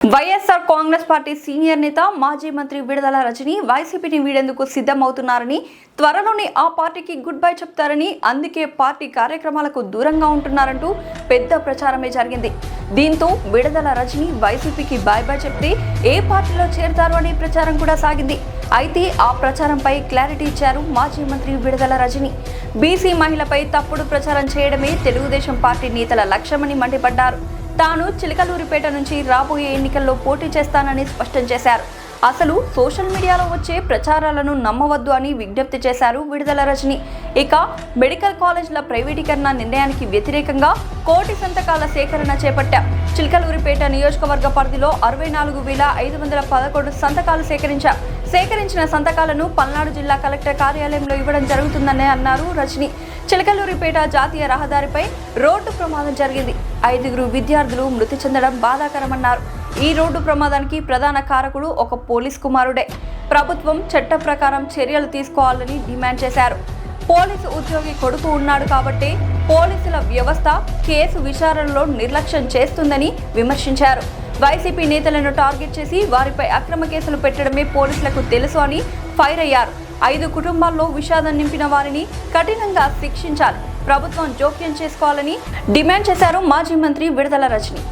YSR Congress party senior నేత మాజీ మంత్రి విడుదల రజని వైసీపీని వీడేందుకు సిద్ధమవుతున్నారని, త్వరలోనే ఆ పార్టీకి గుడ్ బై చెప్తారని, అందుకే పార్టీ కార్యక్రమాలకు దూరంగా ఉంటున్నారంటూ పెద్ద ప్రచారమే జరిగింది. దీంతో విడుదల రజని వైసీపీకి బై బై చెప్తే ఏ పార్టీలో చేరతారు అనే ప్రచారం కూడా సాగింది. అయితే ఆ ప్రచారంపై క్లారిటీ ఇచ్చారు మాజీ మంత్రి విడుదల రజని. బీసీ మహిళపై తప్పుడు ప్రచారం చేయడమే తెలుగుదేశం పార్టీ నేతల లక్ష్యమని మండిపడ్డారు. తాను చిలకలూరిపేట నుంచి రాబోయే ఎన్నికల్లో పోటీ చేస్తానని స్పష్టం చేశారు. అసలు సోషల్ మీడియాలో వచ్చే ప్రచారాలను నమ్మవద్దు అని విజ్ఞప్తి చేశారు విడుదల రజని. ఇక మెడికల్ కాలేజీల ప్రైవేటీకరణ నిర్ణయానికి వ్యతిరేకంగా 1 కోటి సంతకాల సేకరణ చేపట్టాం. చిలకలూరిపేట నియోజకవర్గ పరిధిలో 64,511 సంతకాలు సేకరించిన సంతకాలను పల్నాడు జిల్లా కలెక్టర్ కార్యాలయంలో ఇవ్వడం జరుగుతుందని అన్నారు రజని. చిలకలూరిపేట జాతీయ రహదారిపై రోడ్డు ప్రమాదం జరిగింది. 5 విద్యార్థులు మృతి చెందడం బాధాకరమన్నారు. ఈ రోడ్డు ప్రమాదానికి ప్రధాన కారకుడు ఒక పోలీస్ కుమారుడే. ప్రభుత్వం చట్ట ప్రకారం చర్యలు తీసుకోవాలని డిమాండ్ చేశారు. పోలీసు ఉద్యోగి కొడుకు ఉన్నాడు కాబట్టి పోలీసుల వ్యవస్థ కేసు విచారణలో నిర్లక్ష్యం చేస్తుందని విమర్శించారు. వైసీపీ నేతలను టార్గెట్ చేసి వారిపై అక్రమ కేసులు పెట్టడమే పోలీసులకు తెలుసు అని ఫైర్ అయ్యారు. 5 కుటుంబాల్లో విషాదం నింపిన వారిని కఠినంగా శిక్షించాలి, ప్రభుత్వం జోక్యం చేసుకోవాలని డిమాండ్ చేశారు మాజీ మంత్రి విడుదల రజని.